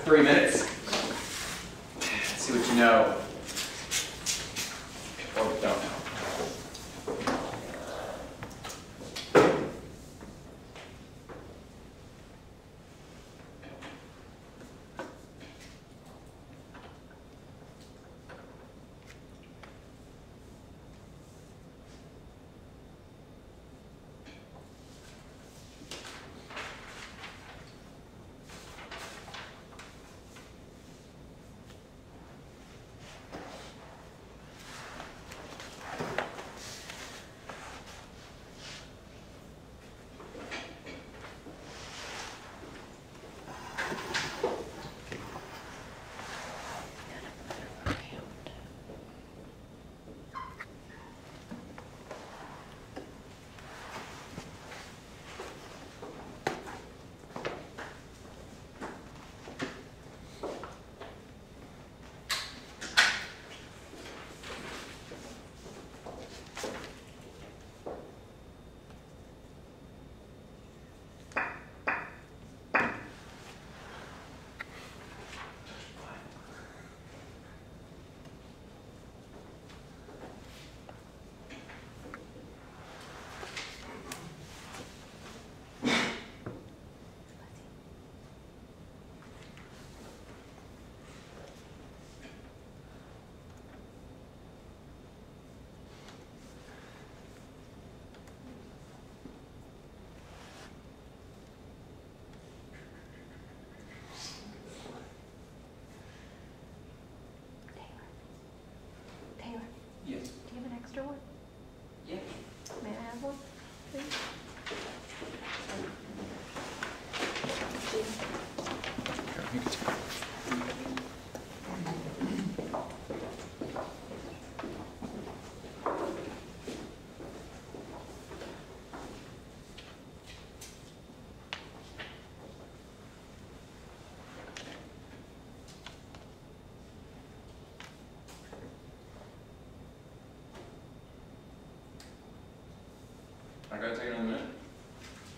3 minutes. Let's see what you know or don't know. Yes. Do you have an extra one? Yeah. May I have one, please? I'm going to take another minute.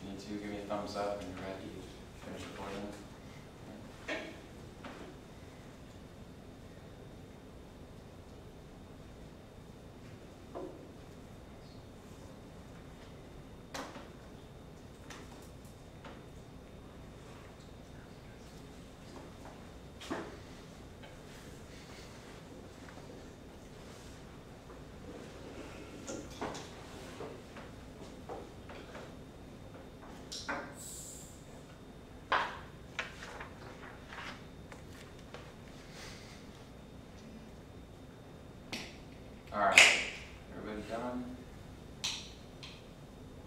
You need to give me a thumbs up when you're ready to finish recording. All right, everybody done?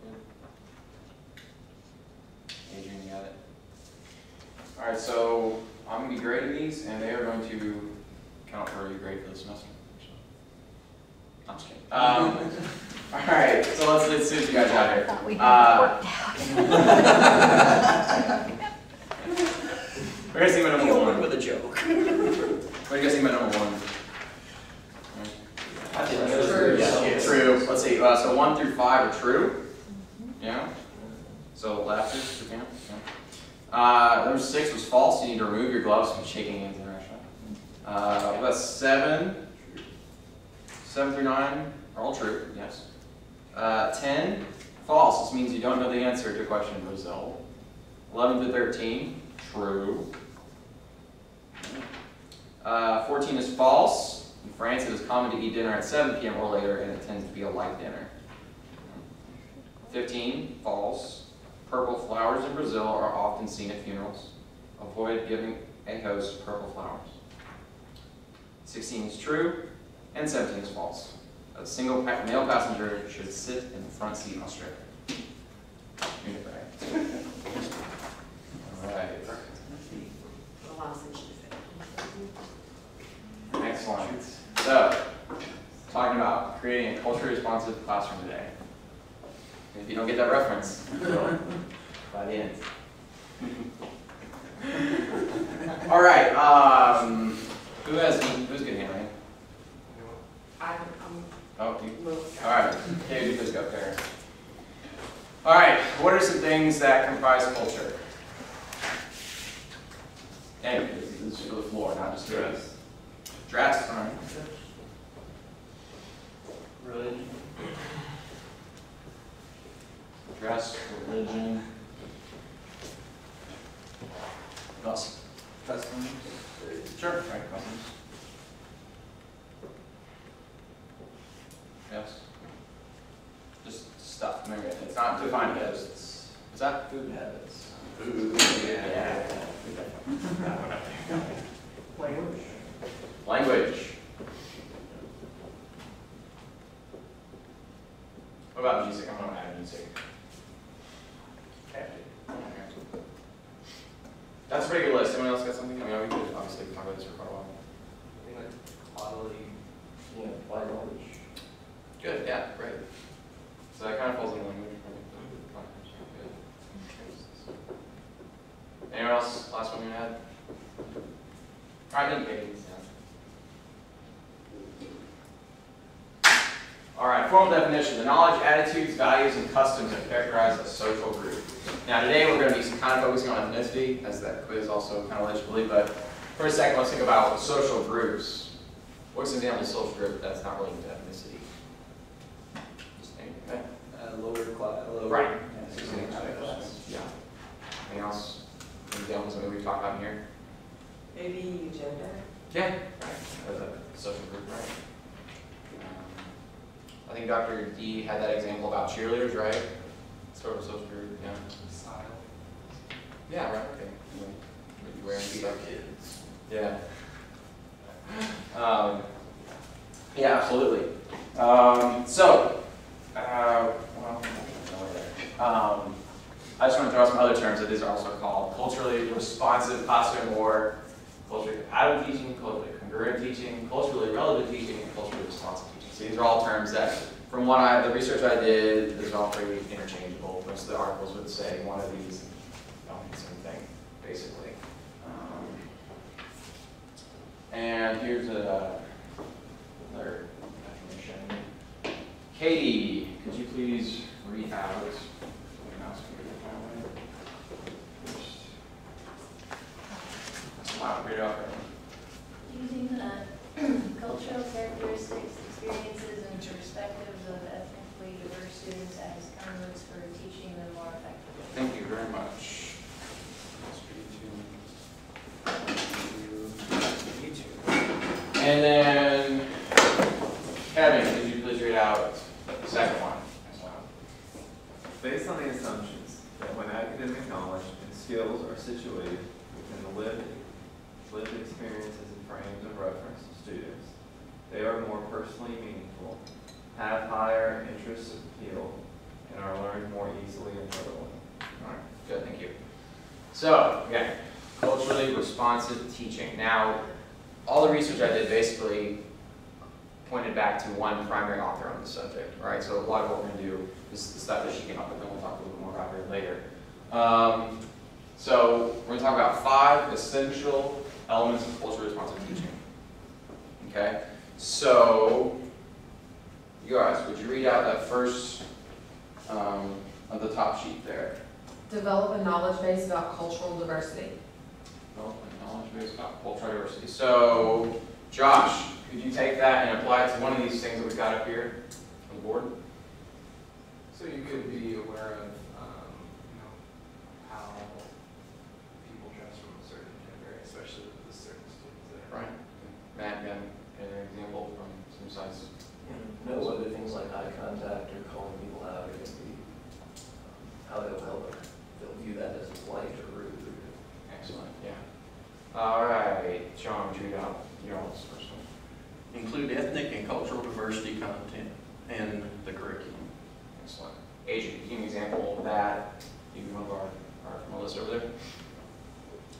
Good. Adrian, you got it? All right, so I'm going to be grading these, and they are going to count for your grade for the semester. I'm just kidding. All right, so let's see what you guys got here. I thought we had it worked out. We're going to see my number one. With a joke. What do you guys think my number one? I think that's true. Yeah, true. Let's see. So 1 through 5 are true. Yeah. So left is true. Yeah. Number 6 was false. You need to remove your gloves from shaking hands in a restaurant. What about 7? 7 through 9 are all true. Yes. 10, false. This means you don't know the answer to a question in Brazil. 11 to 13, true. 14 is false. In France, it is common to eat dinner at 7 p.m. or later, and it tends to be a light dinner. 15, false. Purple flowers in Brazil are often seen at funerals. Avoid giving a host purple flowers. 16 is true, and 17 is false. A single male passenger should sit in the front seat in Australia. All right. Excellent. So, talking about creating a culturally responsive classroom today. If you don't get that reference, so by the end. All right. Who's good handwriting? Oh, you. All right. Okay, you just go there. All right. What are some things that comprise culture? And this is for the floor, not just dress. Dress, all right. Religion. Dress, religion. Customs. Customs. Sure, right, customs. Yes. Just stuff. Maybe it's not defined yet. Is that Food habits. food? Yeah. Language. Language. What about music? I'm gonna add music. That's a pretty good list. Anyone else got something? I mean, we could obviously talk about this for quite a while. I think like bodily, applied knowledge. Good, yeah, great. So that kind of falls in language. Good. Anyone else? Last one you had? All right, then Katie. All right, formal definition. The knowledge, attitudes, values, and customs that characterize a social group. Now today we're going to be kind of focusing on ethnicity, as that quiz also kind of lets you believe, but for a second let's think about social groups. What's an example of a social group that's not related to ethnicity? Just anything. Lower class. Right. Yeah. Yeah. Anything else? Any examples of what we've talked about here? Maybe gender. Yeah. Right. As a social group, right? I think Dr. D had that example about cheerleaders, right? Sort of a social group, yeah. Style. Yeah, right, okay. What you wearing stuff. Kids. Yeah. Yeah, absolutely. I just want to throw out some other terms that these are also called culturally responsive classroom, or culturally compatible teaching, culturally congruent teaching, culturally relevant teaching, and culturally responsive teaching. So these are all terms that, from what the research I did, is all pretty interchangeable. Most of the articles would say one of these don't mean the same thing, basically. And here's another definition. Katie, could you please read out? Wow, read it out. Using cultural characteristics, experiences, and perspectives of ethnically diverse students as conduits for teaching them more effectively. Thank you very much. And then, Kevin, could you please read out the second one as well? Based on the assumptions that when academic knowledge and skills are situated within the lived experiences and frames of reference to students, they are more personally meaningful, have higher interest appeal, and are learned more easily and thoroughly. All right, good, thank you. So, again, culturally responsive teaching. Now, all the research I did basically pointed back to one primary author on the subject, right? So a lot of what we're going to do is the stuff that she came up with, and we'll talk a little bit more about her later. So we're going to talk about 5 essential elements of culturally responsive teaching. Okay? So, you guys, would you read out that first on the top sheet there? Develop a knowledge base about cultural diversity. Knowledge base about cultural diversity. So, Josh, could you take that and apply it to one of these things that we've got up here on the board? So you could be aware of, how people dress from a certain gender, especially with the certain students there. Right. Matt, again, an example from some sites. Know whether things like eye contact or calling people out are going to be, how they'll view that as polite or rude. Excellent, yeah. All right, John, would you read out your own first one? Include ethnic and cultural diversity content in the curriculum. Excellent. Adrian, can you give me an example of that? You can one of our from our list over there.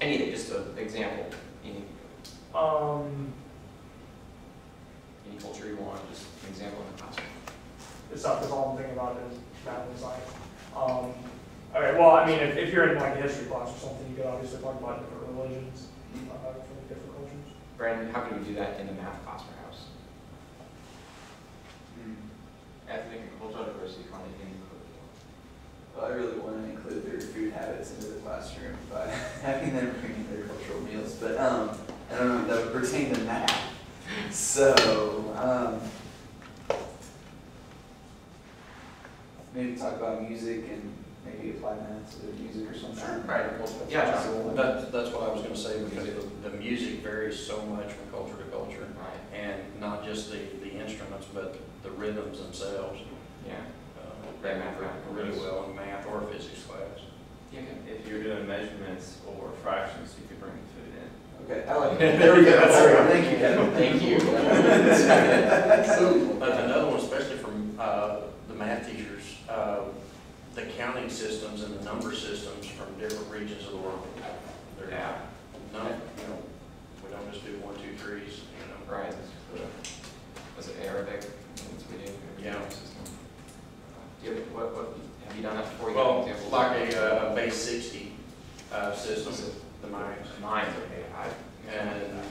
Anything, just an example. Any culture you want, just an example in the classroom. This stuff is all I'm thinking about is math and science. Okay, well, I mean, if you're in like a history class or something, you could obviously talk about different religions from different cultures. Brandon, how can we do that in the math class perhaps? Ethnic and cultural diversity content in the curriculum. Well, I really want to include their food habits into the classroom by having them bring their cultural cultural meals, but I don't know if that would pertain to math. So maybe talk about music and maybe apply math to the music or something. Right. Yeah. That's what I was gonna say, because the music varies so much from culture to culture, Right. and not just the instruments, but the rhythms themselves. Yeah. They math really well in math or physics class. Yeah. If you're doing measurements or fractions, you could bring food in. Okay, I like it. There we go. Thank you, Kevin. Thank you. Another one, especially from the math teachers, the counting systems and the number systems from different regions of the world. They're Yeah. none, we don't just do 1, 2, 3s, Right. Was it Arabic? That's what we do. Yeah. Do you have, what, have you done that before? You Well, have examples? like a base 60 system, the mines. Mine's okay. And,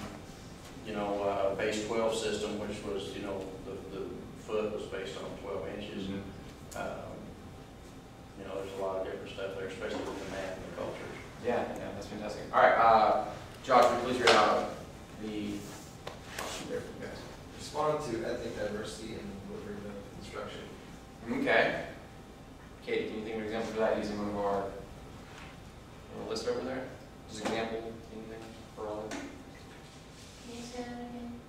base 12 system, which was, the foot was based on 12 inches. There's a lot of different stuff there, especially with the math and the cultures. Yeah, that's fantastic. All right, Josh, would you please read out the question there for you guys? Respond to ethnic diversity in delivery of instruction. Okay. Katie, can you think of an example for that using one of our little list over there? Just an example, anything for all of it? Can you say that again?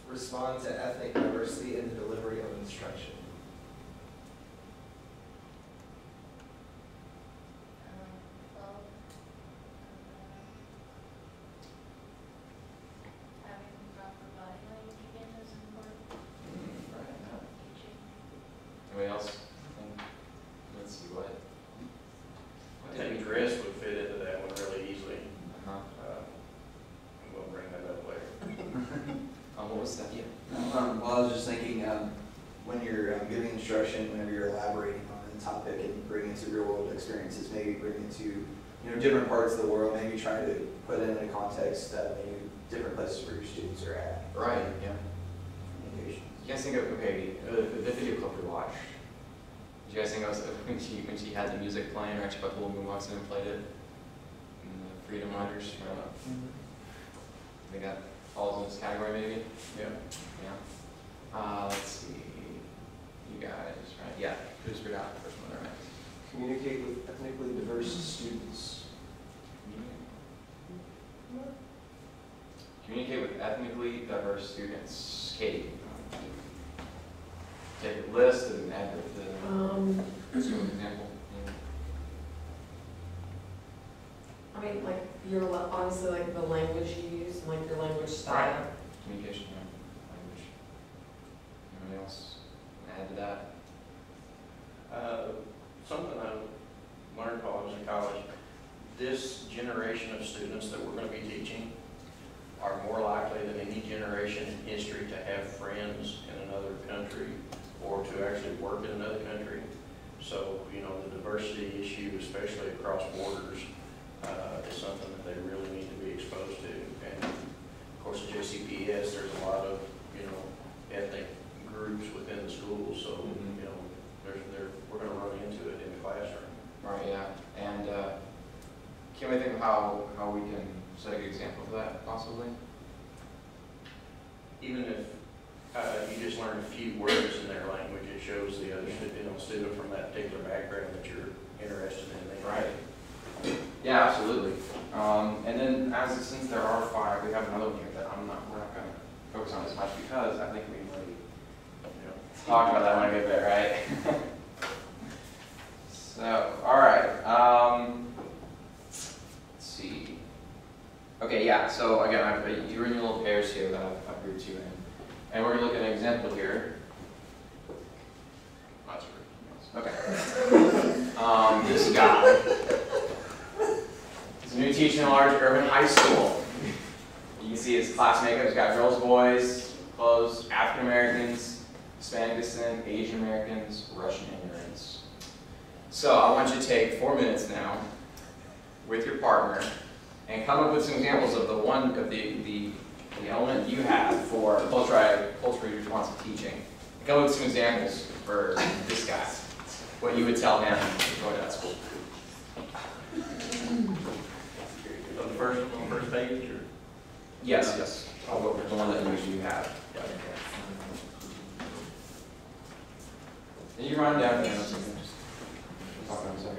Respond to ethnic diversity in the delivery of instruction. Having proper body language again is important. Right. Teaching. Anybody else? Let's see what. I think dress would fit into that one really easily. We'll bring that up later. What was that? Yeah. Well, I was just thinking, when you're giving instruction, whenever you're elaborating on a topic and bringing it to real world experiences, maybe bring it to different parts of the world, maybe try to put it in a context that maybe different places where your students are at. Right. Yeah. Communication. You guys think of the video clip we watched? Did you guys think of when she had the music playing, or actually put the little moonwalks in and played it? And the Freedom Riders. Right? I think that falls in this category, maybe. Yeah. Yeah. Let's see. You guys, right? Yeah. Who's read out the first one there, right? Communicate with ethnically diverse students. Communicate with ethnically diverse students. Katie. Take a list and add the let's go with an example. I mean, like, honestly, like, the language you use, and, like, your language style. Communication, yeah. Language. Anybody else add to that? Something I learned while I was in college, this generation of students that we're going to be teaching are more likely than any generation in history to have friends in another country or to actually work in another country. So, the diversity issue, especially across borders, is something that they really need to be exposed to. And of course, at JCPS, there's a lot of, ethnic groups within the schools, so, we're going to run into it in the classroom. Right, yeah. And can we think of how we can set a good example for that, possibly? Even if you just learn a few words in their language, it shows the other student from that particular background that you're interested in. Right. Yeah, absolutely. And then, since there are 5, we have another one here that we're not going to focus on as much because I think we've already talked about that one a good bit, right? So, all right. Let's see. Okay, yeah. So again, you're in your little pairs here that I've grouped you in, and we're gonna look at an example here. Oh, that's okay. This guy is a new teacher in a large urban high school. You can see his class makeup. He's got girls, boys, clothes, African Americans, Hispanic descent, Asian Americans, Russian immigrants. So I want you to take 4 minutes now with your partner and come up with some examples of the element you have for culturally responsive teaching. And come up with some examples for this guy, what you would tell him to go to that school. first page, or? Yes, yes. I'll go with the one that you have. Yeah. And you run down, Dan, that's okay. Just talk about it a second.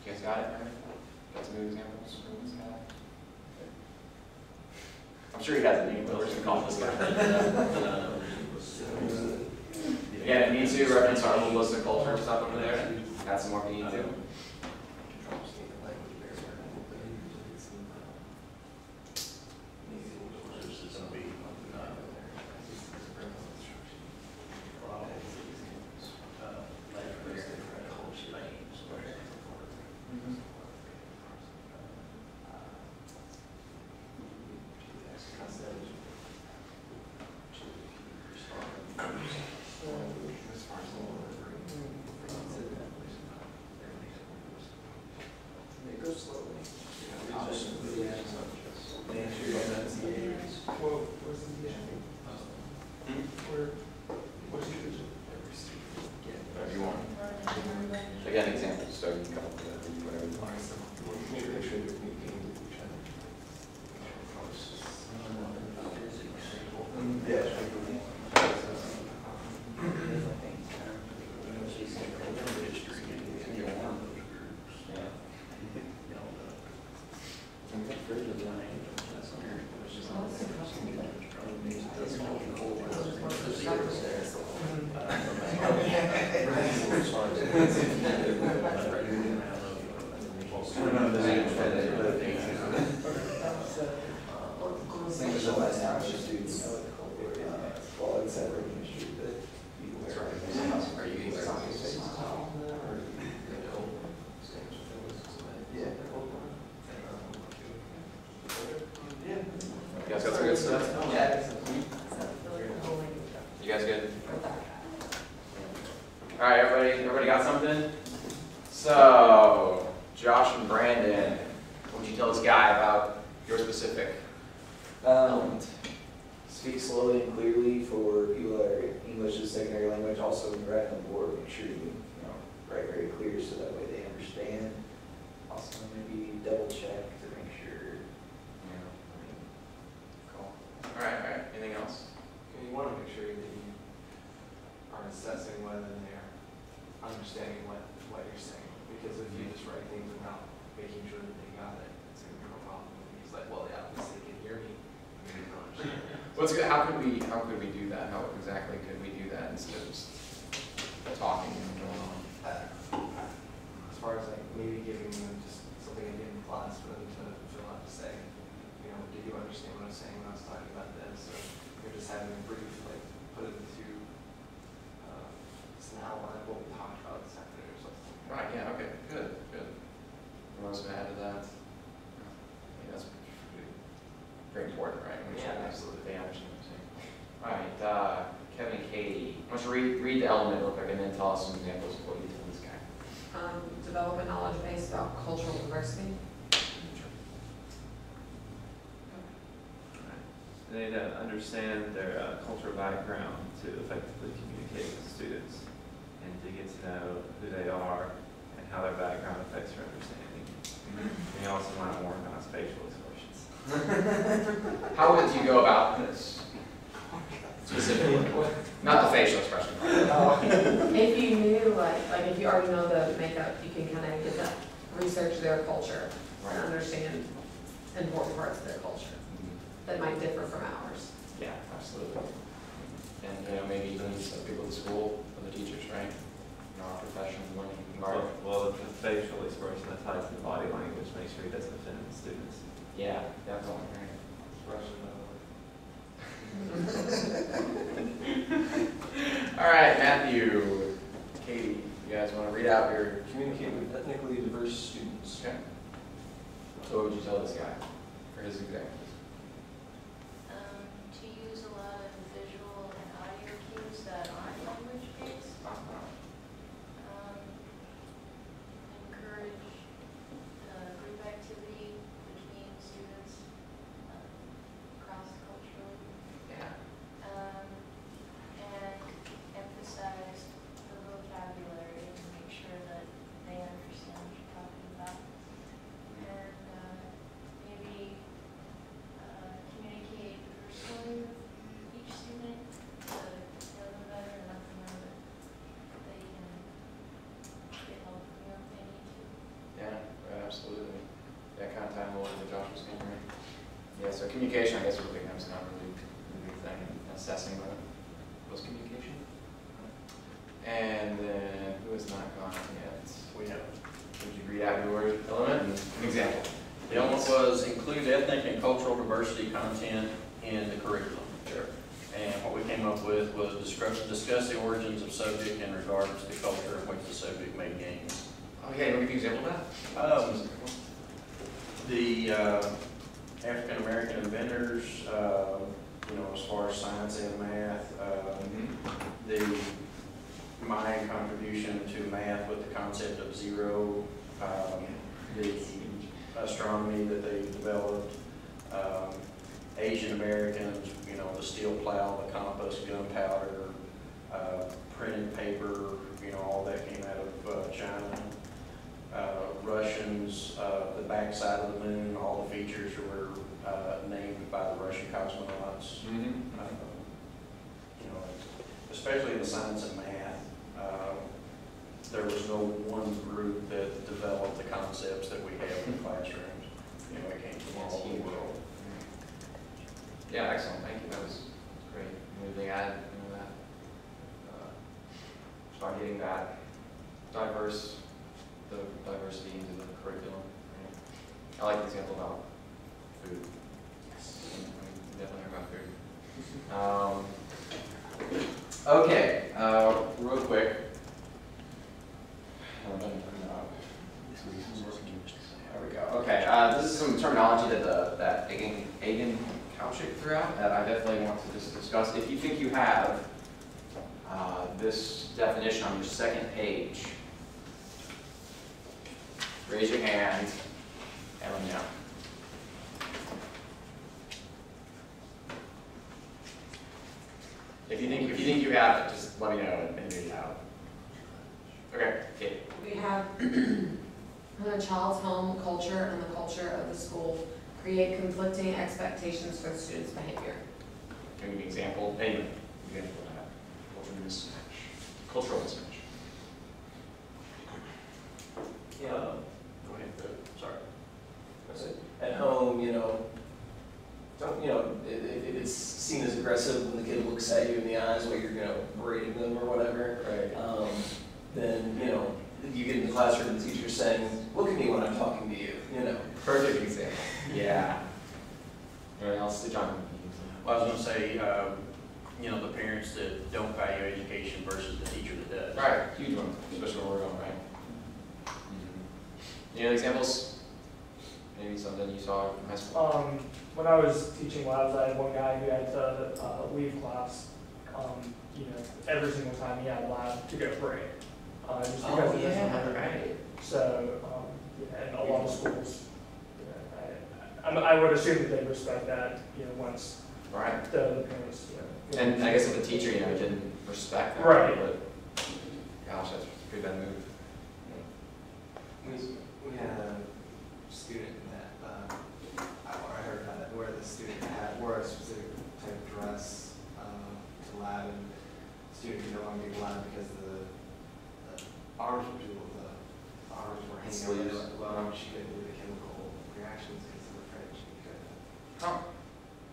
You guys got it, right? Got some good examples? I'm sure you guys have name, but we're just gonna call this guy. Again, if you need to, reference our whole list of culture stuff over there. Got some more if you need to. Whatever you want. Again, examples, so you can come up with whatever you want. You guys got some good stuff? Yeah. You guys good? All right, everybody got something? So, Josh and Brandon, what would you tell this guy about your specific element? Speak slowly and clearly for people that are English as secondary language. Also, when you're writing on the board, make sure you write very clear so that way they understand. Also, maybe double check to make sure. Cool. All right. Anything else? You want to make sure that you are assessing whether they're understanding what you're saying. Because if you just write things without making sure that they got it, it's going to be a problem. He's like, well, yeah, at least they can hear me. They don't understand. How could we do that? How exactly could we do that instead of just talking and going on? As far as like maybe giving them just something I did in class for them to fill out to say, did you understand what I was saying when I was talking about this? Or you're just having a brief, like, put it into just an outline of what we talked about this afternoon or something. Right, yeah, okay, good. What else to add to that? I mean, that's very important, right? Make sure Yeah, that absolutely. they understand what you're saying. All right, Kevin and Katie, why don't you read the element real quick and then tell us some examples of what you tell this guy. Development knowledge base about cultural diversity. They need to understand their cultural background to effectively communicate with students and to get to know who they are and how their background affects their understanding. And you also want to work on facial expressions. How would you go about this specifically? Not the facial expression. If you knew, like if you already know the makeup, you can kind of get that, research their culture and understand important parts of their culture that might differ from ours. Yeah, absolutely. And maybe even some people at school, or the teachers, right? Our professional learning environment. Well, the facial expression that ties to the body language, make sure he doesn't offend the students. Yeah, definitely. All right, Matthew, Katie, you guys want to read out your Communicate with ethnically diverse students. Okay. So what would you tell this guy? communication, I guess, was kind of really a big thing, assessing that was communication. And then, who has not gone yet? We have. Would you read out your element? An example. The element was include ethnic and cultural diversity content in the curriculum. Sure. And what we came up with was discuss the origins of subject in regards to the culture in which the subject made gains. Okay, can we give you an example of that? The African American inventors, as far as science and math, the Mayan contribution to math with the concept of zero, the astronomy that they developed, Asian Americans, the steel plow, the compost, gunpowder, printed paper, all that came out of China. Russians, the backside of the moon, all the features were named by the Russian cosmonauts. Especially in the science and math, there was no one group that developed the concepts that we have in the classrooms. It came from all over the world. Yeah, excellent. Thank you. That was great. Anything to add to that? Start getting that the diversity into the curriculum. Right? I like the example about food. Yes. We definitely heard about food. Okay, real quick. There we go. Okay, this is some terminology that Egan Kauchik threw out that I definitely want to just discuss. If you think you have this definition on your second page, raise your hand and let me know. If you think you have it, just let me know and read it out. Okay, Kate. We have when a child's home culture and the culture of the school create conflicting expectations for the student's behavior. Can you give me an example? Any example of that? Cultural mismatch. Cultural mismatch. Yeah, Go ahead. Sorry. I said, at home, if it's seen as aggressive when the kid looks at you in the eyes while you're, berating them or whatever, Right. then, you get in the classroom and the teacher's saying, look at me when I'm talking to you, Perfect example. Yeah. Anyone else? John? Well, I was going to say, the parents that don't value education versus the teacher that does. Right, huge one, especially where we're going, right? Any other examples? Maybe something you saw in high school? When I was teaching labs, I had one guy who had to leave class, every single time he had a lab to go break. Just because of this one. right. So, and a lot of schools, I would assume that they respect that, once Right. the parents, And I guess if the teacher, didn't respect that. Right. But, gosh, that's a pretty bad move. We had a student that, I heard about it, where the student wore a specific type of dress to lab, and the student could no longer be lab because the arms were too, the arms were hanging over the low, she couldn't do the chemical reactions because of the fridge, she couldn't. Oh,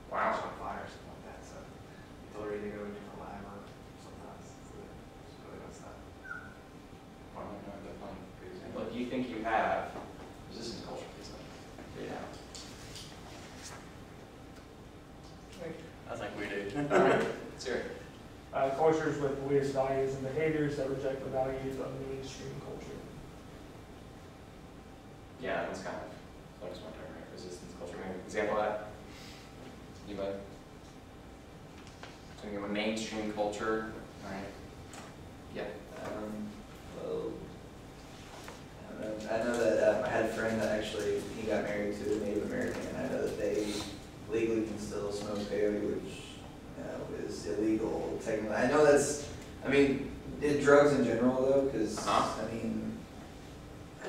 wow. On fire or something like that, so we told her either go to a different lab or something else. So it's really messed up. Wow, no, definitely a good example. If you think you have resistance culture, please read it out. I think we do. All right, let's hear it. cultures with beliefs, values, and behaviors that reject the values of mainstream culture. Yeah, that's kind of flex my term, right? Resistance culture. Maybe an example of that? Anybody? So you have a mainstream culture, all right? Yeah. Well, I know that I had a friend that actually, he got married to a Native American, and I know that they legally can still smoke peyote, which is illegal technically. I know drugs in general though, because, Okay,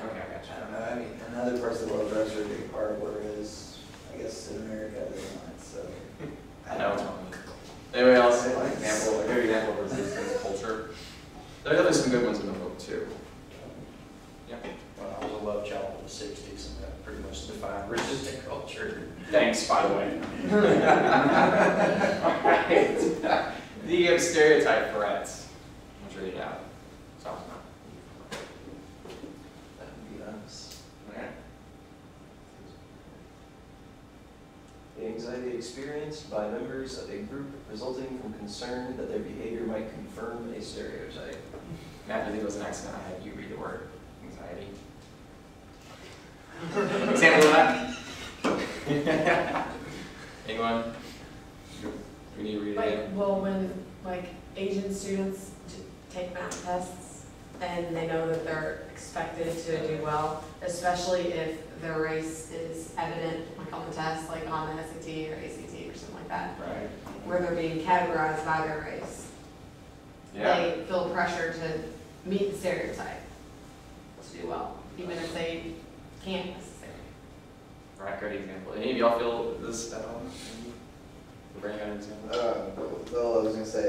I got I don't know, in other parts of the world, drugs are a big part, whereas, I guess in America, they're not, so. I know. Anybody else? Example, a good example of resistance culture. There are definitely some good ones in the book too. Yeah. Well, I was a love child of the 60s, and that pretty much defined resistant culture. Thanks, by the way. Alright. The stereotype threats. Let's read it out. Sounds good. That would be us. Okay. The anxiety experienced by members of a group resulting from concern that their behavior might confirm a stereotype. Matt, I think it was an accident. I had you read the word anxiety. Example of that? Anyone? We need to read it Like, again. well, when, like, Asian students take math tests and they know that they're expected to do well, especially if their race is evident, like on the test, like on the SAT or ACT or something like that, Right. where they're being categorized by their race. Yeah. They feel pressure to meet the stereotype to do well, even if they can't necessarily. Right, great example. Any of y'all feel this at all? Bring out an example. Well, I was gonna say,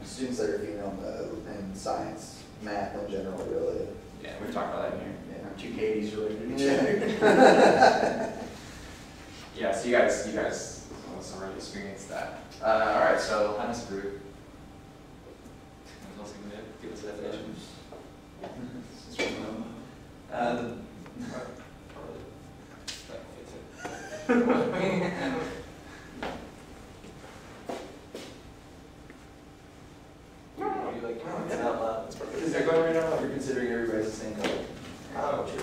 students that are female in science, math in general, really. Yeah, we've talked about that in here. Two Katie's related to each Yeah. other. Yeah, so you guys almost already experienced that. All right, so how does the group? What else can we do? Give us a definition. Would you like to comment out loud? Because they're going right now, you're considering everybody's the same color. Oh, true.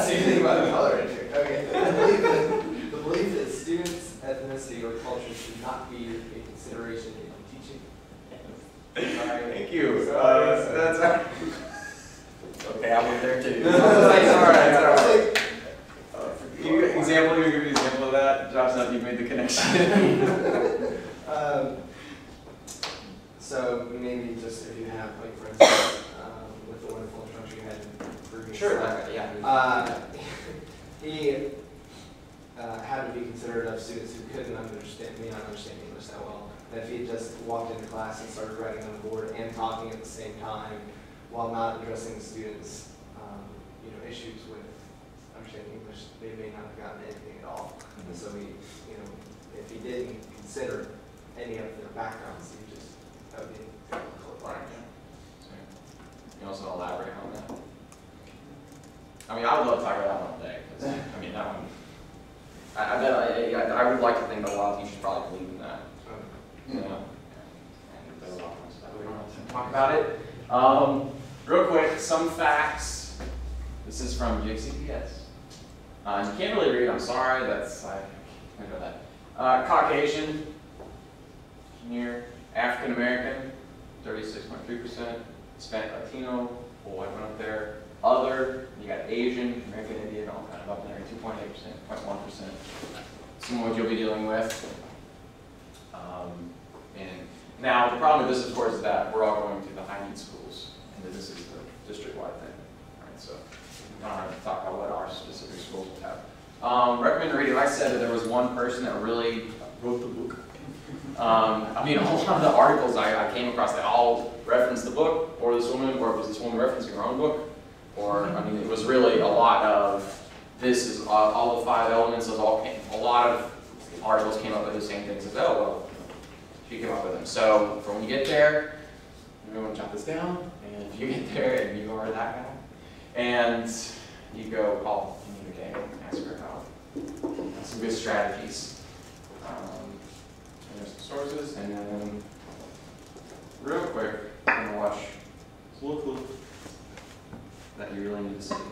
See anything about the color in here? Okay. The belief that students' ethnicity or culture should not be a consideration in teaching. Sorry. Thank you. Sorry. That's okay. I went there too. No, all right. I was like, You example? You give me an example of that. Josh, not you made the connection. So maybe just if you have, like, for instance, with the wonderful instructor you had previous. Sure. Yeah. He had to be considerate of students who may not understand English that well. That if he just walked into class and started writing on the board and talking at the same time, while not addressing the students' issues with understanding English, they may not have gotten anything at all. And so if he didn't consider any of their backgrounds, that would be Right. You also elaborate on that. I mean, I would love to talk about that one all day. 'Cause, I mean, that one. I would like to think that a lot of teachers probably believe in that. You know. And there's a lot of stuff we don't have to talk about it. Real quick, some facts. This is from GSKyTeach. You can't really read. I'm sorry. I can't do that. Caucasian. Here. African American. 36.3%, Hispanic Latino, white one up there. Other, you got Asian, American Indian, all kind of up there, 2.8%, 0.1%. Some of what you'll be dealing with. And now the problem with this, of course, is that we're all going to the high need schools, and that this is the district-wide thing. All right, so we don't have to talk about what our specific schools will have. Recommended reading. I said that there was one person that really wrote the book. I mean, a whole lot of the articles I came across, they all referenced the book, or this woman, or it was this woman referencing her own book, or, I mean, it was really a lot of, this is all the 5 elements, a lot of articles came up with the same things as, oh, well, she came up with them. So, for when you get there, everyone jot this down, and if you get there and you are that guy, and you go call Anita Day and ask her about some good strategies. There's some sources, and then real quick, I'm gonna watch this little clip that you really need to see.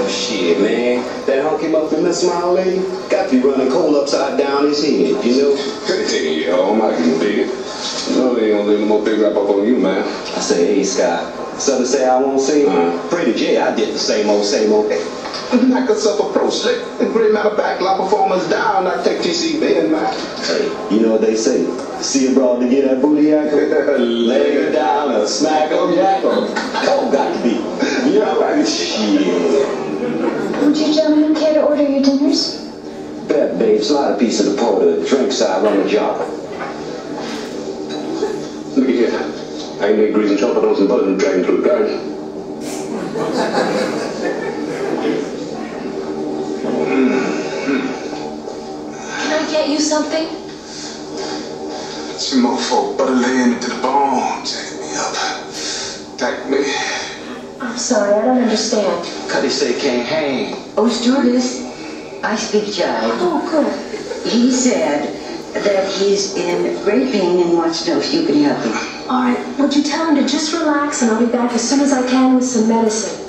Shit, man. That hunk came up from that smile lady. Got to be running coal upside down his head, you know? Hey, yo, I'm not getting bigger. No, they ain't gonna let no more big rap up on you, man. I say, hey, Scott. Something to say I won't see? Pretty J, I did the same old. Knock us up a pro slick and bring out a back, lock performance down. I take TCB in mind. Hey, you know what they say? See a broad to get that booty yakko? Lay her down or smack her yakko. Oh, got to be. You know? Shit. Would you gentlemen care to order your dinners? Bet, babe. Slide a piece of the porter. Drink side, run the job. Look at here. I ain't made greasy chocolate on some butter and dragging through the garden. get you something? Some more folk butter laying into the bone, jack me up. Attack me. I'm sorry, I don't understand. Cuddy say can't hang. Oh, stewardess, I speak jive. Oh, good. He said that he's in great pain and wants to know if you can help him. All right, would you tell him to just relax and I'll be back as soon as I can with some medicine?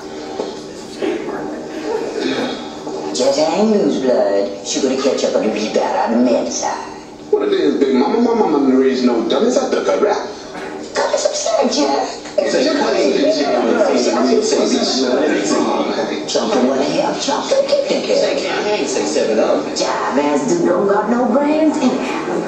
Just hang loose, blood. She gonna catch up on the rebound on the men's side. What it is, big mama? My mama didn't raise no dummies. I took a rap. Cut us upside, Jack. Something wanna help, something keep thinking. Say can't hang, say 7 up. Jive ass dude don't got no brains anyhow.